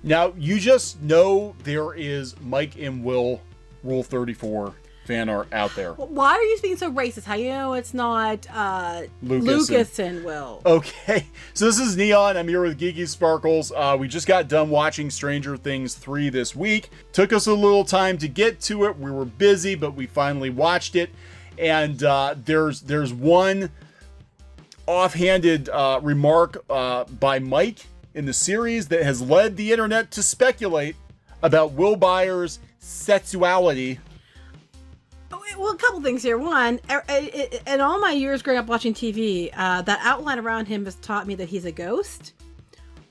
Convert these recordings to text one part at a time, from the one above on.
Now, you just know there is Mike and Will Rule 34 fan art out there. Why are you being so racist? How you know it's not Lucas and Will? Okay, so this is Neon. I'm here with Geeky Sparkles. We just got done watching Stranger Things 3 this week. Took us a little time to get to it. We were busy, but we finally watched it. And there's one offhanded remark by Mike in the series that has led the internet to speculate about Will Byers' sexuality. Well, a couple things here. One, in all my years growing up watching TV, that outline around him has taught me that he's a ghost,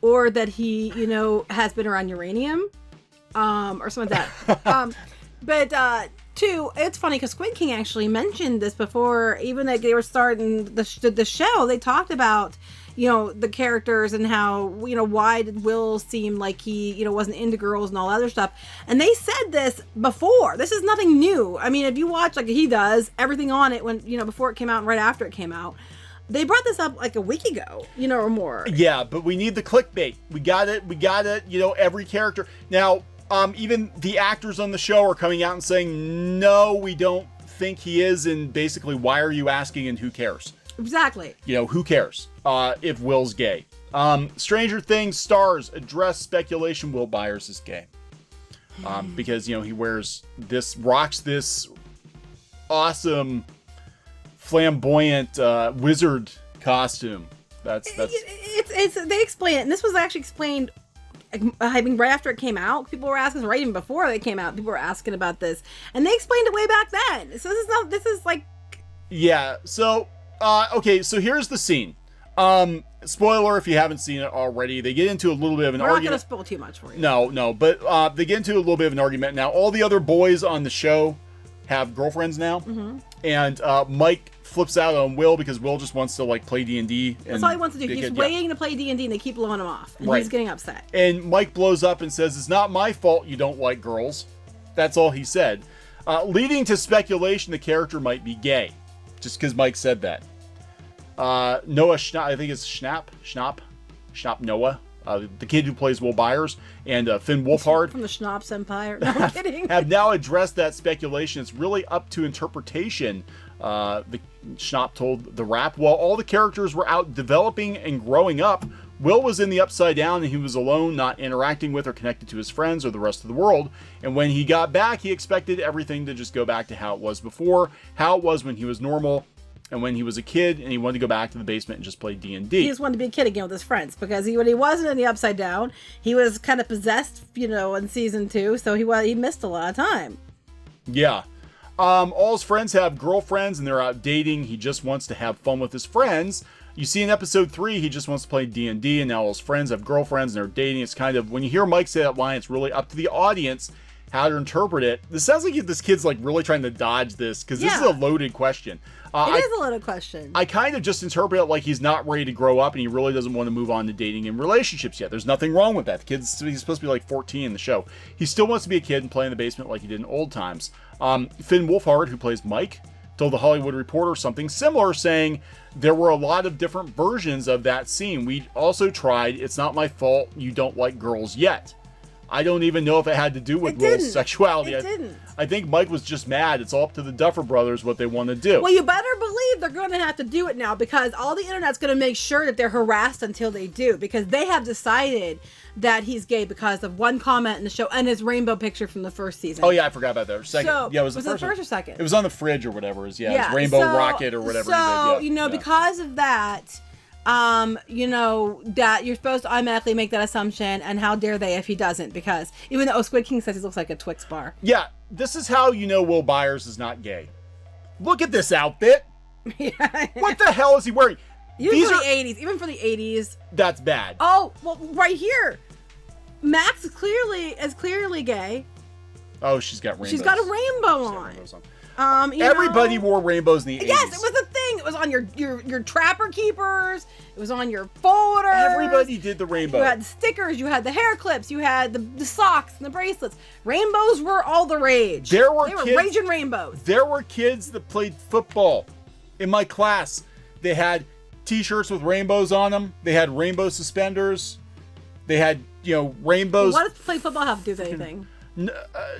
or that he, has been around uranium, or something like that. But two, it's funny because Squid King actually mentioned this before, even that they were starting the show. They talked about, the characters and how, why did Will seem like he, wasn't into girls and all other stuff. And they said this before. This is nothing new. I mean, if you watch like he does, everything on it when, before it came out and right after it came out, they brought this up like a week ago, or more. Yeah, but we need the clickbait. We got it, every character. Now, even the actors on the show are coming out and saying, no, we don't think he is. And basically, why are you asking and who cares? Exactly. Who cares if Will's gay? Stranger Things stars address speculation Will Byers is gay. Because, he rocks this awesome, flamboyant wizard costume. That's they explain it, and this was actually explained. I mean, right after it came out, people were asking, right even before they came out, people were asking about this, and they explained it way back then. So this is like, yeah. So. Okay, so here's the scene. Spoiler if you haven't seen it already. They get into a little bit of an argument. We're not going to spoil too much for you. No, but they get into a little bit of an argument. Now, all the other boys on the show have girlfriends now. Mm-hmm. And Mike flips out on Will because Will just wants to, play D&D. That's all he wants to do. He's waiting to play D&D, and they keep blowing him off. And he's getting upset. And Mike blows up and says, it's not my fault you don't like girls. That's all he said. Leading to speculation the character might be gay. Just because Mike said that. Noah Schnapp, I think it's Schnapp Noah, the kid who plays Will Byers, and Finn Wolfhard from the Schnapp's Empire. No, I'm kidding. Have now addressed that speculation. It's really up to interpretation. The Schnapp told The Wrap. While all the characters were out developing and growing up, Will was in the Upside Down and he was alone, not interacting with or connected to his friends or the rest of the world. And when he got back, he expected everything to just go back to how it was before, how it was when he was normal. And when he was a kid, and he wanted to go back to the basement and just play D&D. He just wanted to be a kid again with his friends, because when he wasn't in the Upside Down, he was kind of possessed, in season 2, so he missed a lot of time. Yeah. All his friends have girlfriends, and they're out dating. He just wants to have fun with his friends. You see in episode 3, he just wants to play D&D, and now all his friends have girlfriends, and they're dating. It's kind of, when you hear Mike say that line, it's really up to the audience how to interpret it. This sounds like this kid's really trying to dodge this, because this is a loaded question. It is a loaded question. I kind of just interpret it like he's not ready to grow up and he really doesn't want to move on to dating and relationships yet. There's nothing wrong with that. He's supposed to be 14 in the show. He still wants to be a kid and play in the basement like he did in old times. Finn Wolfhard, who plays Mike, told The Hollywood Reporter something similar, saying there were a lot of different versions of that scene. We also tried It's Not My Fault You Don't Like Girls Yet. I don't even know if it had to do with Will's sexuality. It didn't. I think Mike was just mad. It's all up to the Duffer Brothers what they want to do. Well, you better believe they're going to have to do it now, because all the internet's going to make sure that they're harassed until they do, because they have decided that he's gay because of one comment in the show and his rainbow picture from the first season. Oh, yeah, I forgot about that. Second. So, yeah, it was the first or second? It was on the fridge or whatever. It was Rainbow Rocket or whatever he did. Because of that... that you're supposed to automatically make that assumption, and how dare they if he doesn't, because even though Squid King says he looks like a Twix bar. Yeah, this is how you know Will Byers is not gay. Look at this outfit. Yeah. What the hell is he wearing? Even for the 80s. That's bad. Oh, well, right here. Max is clearly gay. Oh, she's got rainbows. She's got a rainbow on. Everybody wore rainbows in the 80s. Yes, it was a thing. It was on your Trapper Keepers. It was on your folders. Everybody did the rainbow. You had the stickers. You had the hair clips. You had the socks and the bracelets. Rainbows were all the rage. They were raging rainbows. There were kids that played football in my class. They had T-shirts with rainbows on them. They had rainbow suspenders. They had rainbows. What does play football have to do with anything?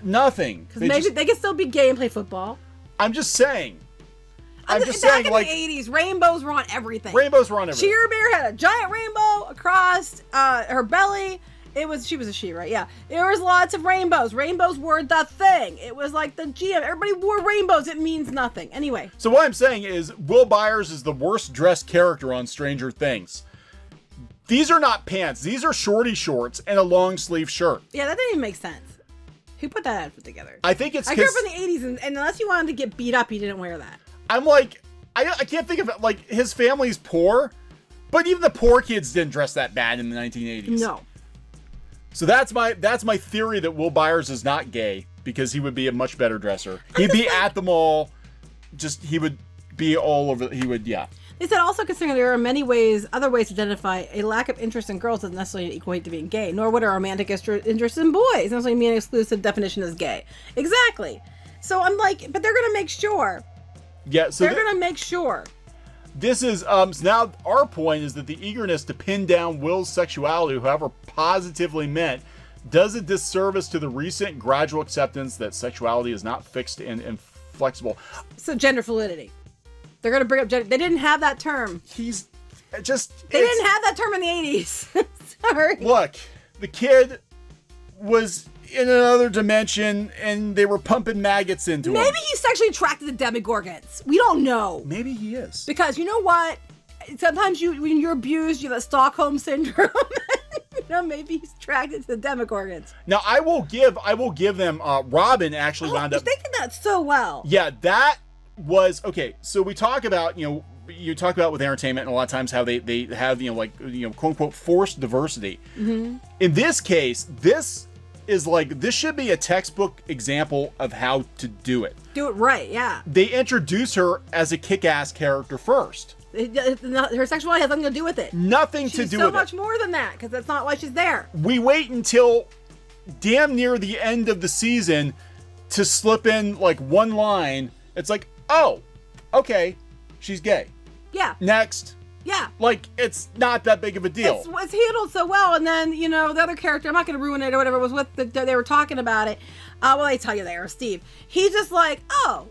Nothing. Because maybe they can still be gay and play football. I'm just saying. Back in the 80s, rainbows were on everything. Rainbows were on everything. Cheer Bear had a giant rainbow across her belly. She was a she, right? Yeah. There was lots of rainbows. Rainbows were the thing. It was like the GM. Everybody wore rainbows. It means nothing. Anyway. So what I'm saying is Will Byers is the worst dressed character on Stranger Things. These are not pants. These are shorty shorts and a long sleeve shirt. Yeah, that didn't even make sense. Who put that outfit together? I think it's I grew up in the 80s, and unless you wanted to get beat up, you didn't wear that. I'm like, I can't think of it. Like, his family's poor, but even the poor kids didn't dress that bad in the 1980s. No. So that's my theory that Will Byers is not gay, because he would be a much better dresser. He'd be at the mall, he would be all over. Yeah. They said also, considering there are other ways to identify a lack of interest in girls doesn't necessarily equate to being gay, nor would a romantic interest in boys necessarily mean an exclusive definition as gay. Exactly. So I'm like, but they're going to make sure. Yeah, so they're going to make sure. This is, so now our point is that the eagerness to pin down Will's sexuality, however positively meant, does a disservice to the recent gradual acceptance that sexuality is not fixed and flexible. So gender fluidity. They're going to bring up gender. They didn't have that term. They didn't have that term in the 80s. Sorry. Look, the kid was in another dimension and they were pumping maggots into him. Maybe he's sexually attracted to demogorgons. We don't know. Maybe he is. Because you know what? Sometimes when you're abused, you have that Stockholm syndrome. Maybe he's attracted to the demogorgons. Now, I will give them, Robin actually wound up. They did that so well. Yeah, that was, okay, so we talk about, you talk about with entertainment and a lot of times how they have, quote unquote forced diversity. Mm-hmm. In this case, this should be a textbook example of how to do it. Do it right, yeah. They introduce her as a kick-ass character first. Her sexuality has nothing to do with it. Nothing to do with it. She's so much more than that, because that's not why she's there. We wait until damn near the end of the season to slip in like one line. It's like, oh, okay, she's gay. Yeah. Next. Yeah. Like, it's not that big of a deal. It's handled so well. And then, the other character, I'm not going to ruin it or whatever, was with, they were talking about it. Well, they tell you there, Steve. He's just like, oh,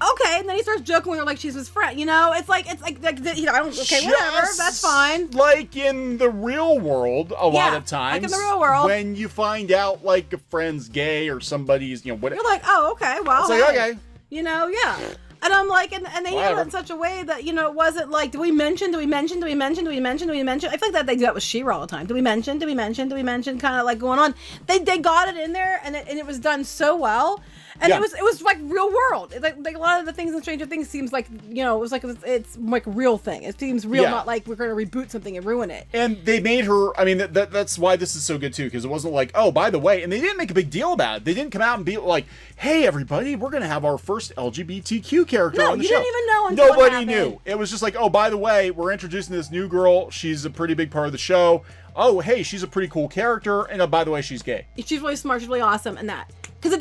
okay. And then he starts joking with her like she's his friend. It's like, I don't, okay, whatever. That's fine. Like in the real world, a lot of times. Like in the real world. When you find out, like, a friend's gay or somebody's, whatever. You're like, oh, okay, well. It's like, okay. Yeah. And I'm like, and they handled it in such a way that, it wasn't like, do we mention? I feel like that they do that with She-Ra all the time. Do we mention? Kind of like going on. They got it in there, and it was done so well. And it was like real world. Like a lot of the things in Stranger Things seems like, it's like a real thing. It seems real, not like we're going to reboot something and ruin it. And they made her, I mean, that's why this is so good too, because it wasn't like, oh, by the way, and they didn't make a big deal about it. They didn't come out and be like, hey, everybody, we're going to have our first LGBTQ character on the show. No, you didn't even know until Nobody knew. It was just like, oh, by the way, we're introducing this new girl. She's a pretty big part of the show. Oh, hey, she's a pretty cool character. And by the way, she's gay. She's really smart. She's really awesome and that. Because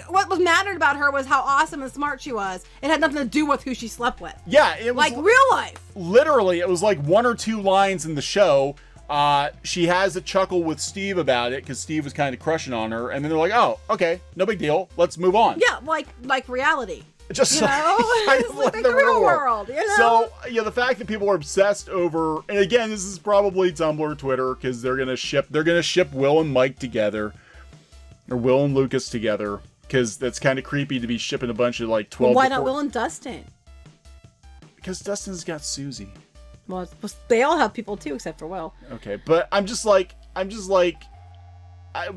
what was mattered about her was how awesome and smart she was. It had nothing to do with who she slept with. Yeah, it was like real life. Literally, it was like one or two lines in the show. She has a chuckle with Steve about it because Steve was kind of crushing on her, and then they're like, "Oh, okay, no big deal. Let's move on." Yeah, like reality. Just it's like the real world. So the fact that people are obsessed over, and again, this is probably Tumblr, Twitter, because they're gonna ship Will and Mike together. Or Will and Lucas together, because that's kind of creepy to be shipping a bunch of like 12. Well, why not Will and Dustin? Because Dustin's got Susie. Well, they all have people too, except for Will. Okay, but I'm just like,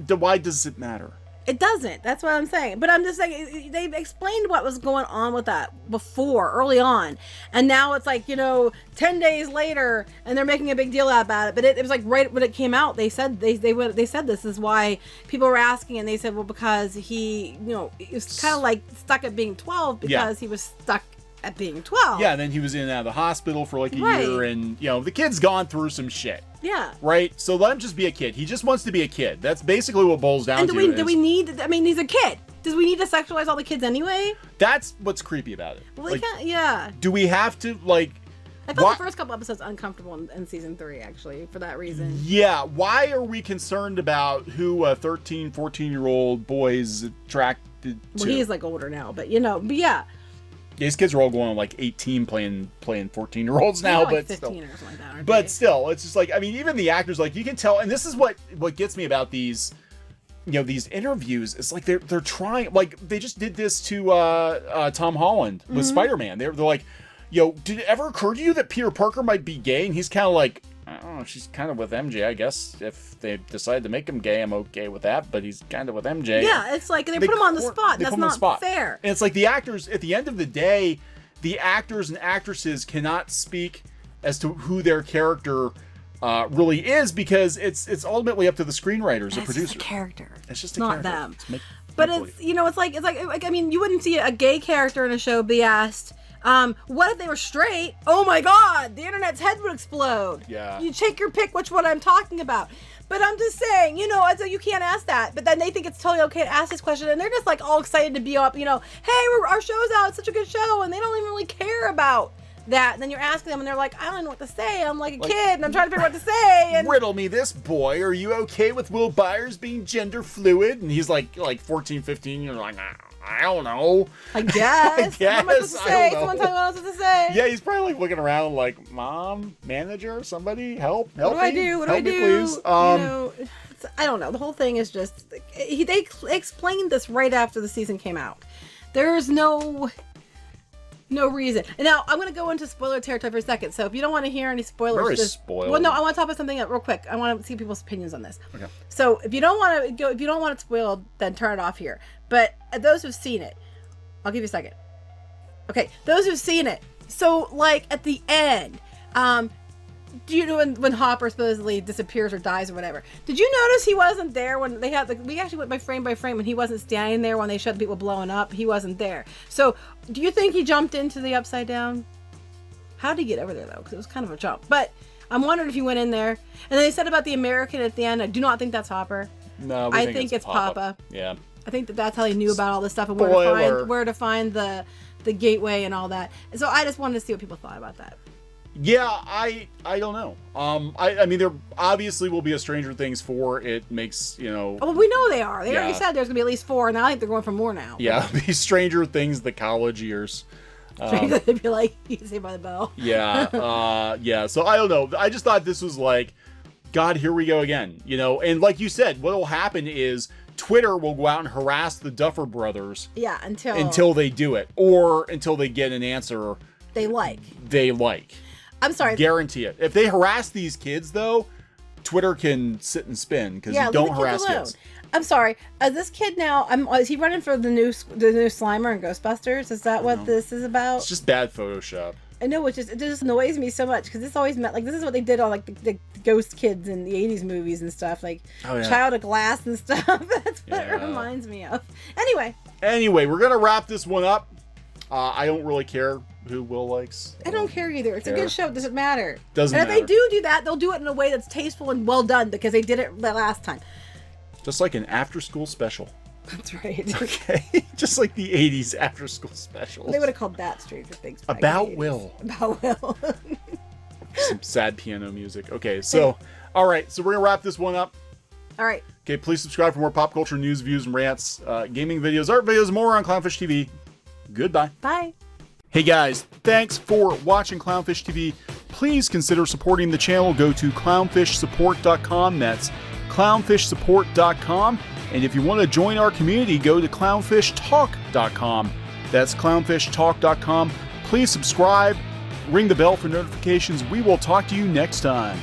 why does it matter? It doesn't. That's what I'm saying. But I'm just saying, they've explained what was going on with that before, early on. And now it's like, 10 days later, and they're making a big deal about it. But it was like right when it came out, they said they said this is why people were asking. And they said, well, because he, he was kind of like stuck at being 12 because he was stuck at being 12. Yeah, and then he was in and out of the hospital for like a year. And, the kid's gone through some shit. Yeah. Right? So let him just be a kid. He just wants to be a kid. That's basically what it boils down to. And do we need, I mean, he's a kid. Do we need to sexualize all the kids anyway? That's what's creepy about it. Well, yeah. Do we have to, I felt the first couple episodes uncomfortable in season 3, actually, for that reason. Yeah, why are we concerned about who a 13, 14-year-old boy is attracted to? Well, he's like older now, but yeah. Yeah, these kids are all going on like 18 playing 14-year-olds now, like but 15 still. or something like that, aren't But they? still, it's just like, I mean, even the actors, like, you can tell, and this is what gets me about these, these interviews. It's like they're trying, like, they just did this to Tom Holland with Spider-Man. They're like, did it ever occur to you that Peter Parker might be gay? And he's kind of like, I don't know, she's kind of with MJ, I guess. If they decide to make him gay, I'm okay with that, but he's kind of with MJ. Yeah, it's like they put him on the spot. That's not fair. And it's like the actors, at the end of the day, the actors and actresses cannot speak as to who their character really is, because it's ultimately up to the screenwriters or producers. It's just a character. It's just a not character. them. But it's it's like I mean, you wouldn't see a gay character in a show be asked, what if they were straight? Oh my God, the internet's head would explode. Yeah. You take your pick which one I'm talking about. But I'm just saying, so you can't ask that. But then they think it's totally okay to ask this question, and they're just like all excited to be up, hey, our show's out, it's such a good show, and they don't even really care about that. And then you're asking them, and they're like, I don't know what to say. I'm like a kid, and I'm trying to figure out what to say. And riddle me this, boy. Are you okay with Will Byers being gender fluid? And he's like 14, 15. You're like, I don't know. I guess. What am I supposed to say? Someone tell me what I'm supposed to say. Yeah, he's probably like looking around like, Mom, manager, somebody, help What do I do? What do I do? Please. I don't know. The whole thing is just, they explained this right after the season came out. There's no reason. And now I'm going to go into spoiler territory for a second. So if you don't want to hear any spoilers, well, no, I want to talk about something real quick. I want to see people's opinions on this. Okay. So if you don't want it spoiled, then turn it off here. But those who've seen it, I'll give you a second. Okay, those who've seen it. So like at the end, do you know when Hopper supposedly disappears or dies or whatever? Did you notice he wasn't there when they had we actually went by frame, and he wasn't standing there when they showed the people blowing up. He wasn't there. So do you think he jumped into the upside down? How did he get over there though? Because it was kind of a jump. But I'm wondering if he went in there. And then they said about the American at the end. I do not think that's Hopper. No, I think it's Papa. Yeah. I think that's how he knew about all this stuff and where to find the gateway and all that. And so I just wanted to see what people thought about that. Yeah, I don't know. I mean, there obviously will be a Stranger Things 4. It makes, Well, we know they are. They already said there's going to be at least 4, and I think they're going for more now. Yeah, be Stranger Things, the college years. They'd be like, you can Saved by the Bell. Yeah, yeah. So I don't know. I just thought this was like, God, here we go again. And like you said, what will happen is Twitter will go out and harass the Duffer Brothers. Yeah, until they do it, or until they get an answer they like. I'm sorry. Guarantee it. If they harass these kids, though, Twitter can sit and spin because you don't harass kids. I'm sorry. This kid now, is he running for the new Slimer in Ghostbusters? Is that what this is about? It's just bad Photoshop. I know, it just annoys me so much because this always meant this is what they did on the ghost kids in the 80s movies and stuff, Child of Glass and stuff. That's what it reminds me of. Anyway, we're gonna wrap this one up. I don't really care who Will likes. I don't care either. It's a good show. It doesn't matter. Doesn't matter. And if they do that, they'll do it in a way that's tasteful and well done because they did it the last time. Just like an after-school special. That's right. Okay. Just like the 80s after-school specials. They would have called that Stranger Things. About Will. About Will. Some sad piano music. Okay, so, all right. So we're going to wrap this one up. All right. Okay, please subscribe for more pop culture news, views, and rants, gaming videos, art videos, more on Clownfish TV. Goodbye. Bye. Hey guys, thanks for watching Clownfish TV. Please consider supporting the channel. Go to clownfishsupport.com. That's clownfishsupport.com. And if you want to join our community, go to clownfishtalk.com. That's clownfishtalk.com. Please subscribe, ring the bell for notifications. We will talk to you next time.